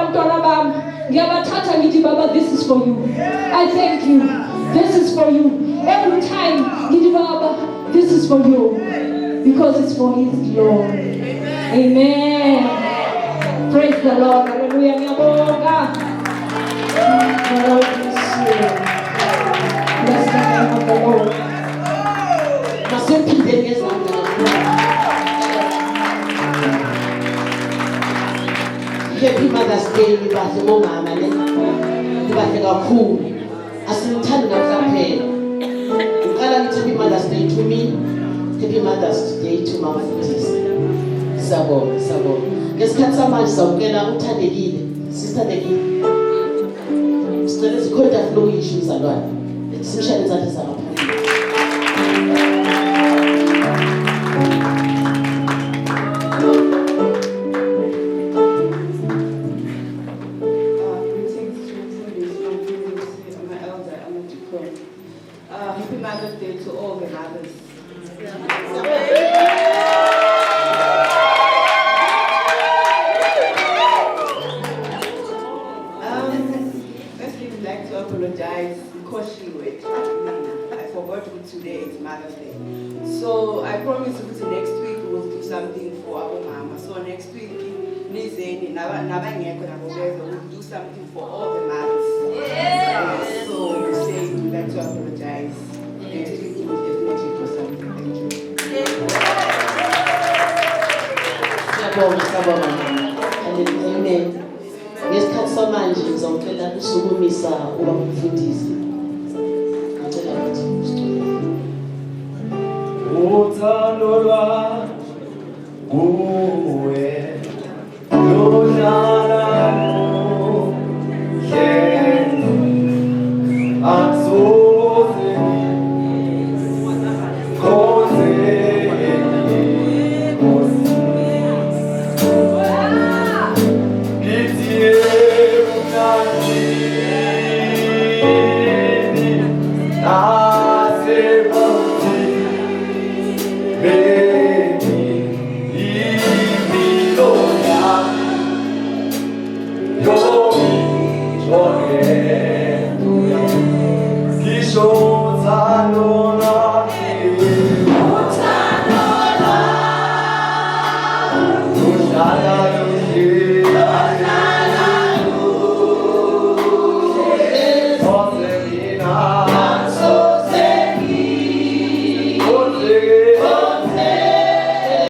abantwana bami. Ngiyabathatha ngithi Baba, this is for you. I thank you. This is for you. Every time ngithi Baba, this is for you. Because it's for His glory. Amen. Praise the Lord. Hallelujah. Ngiyabonga. The Lord bless you. Bless the name of the Lord. Masiphinde ngezandla. Happy Mother's Day libahle bomama ne. Libahle kakhulu. Asimthandi nakuphela. Uqala ngithi Happy Mother's Day to me. Happy Mother's Day to Mama Mfundisi. Sabo. Ngesikhathi samanje sawukela uthandekile. Sisithandekile. Sicela sikhonda flow yisho izalwane. Simshayele izandla zangaphambili. Happy Mother's Day to all the mothers. Firstly, we'd like to apologize because I forgot today is Mother's Day. So I promise you next week we'll do something for our mama. So next week, Nizeni, we'll do something for all the mothers. Yes. So you say we'd like to apologize. Next week we'll definitely do something. Siyabonga. Amen. Ngesikhathi samanje ngizocela usukumisa uba umfundisi. Ngicela ukuthi uthando lwami kuwe luhlala asoze la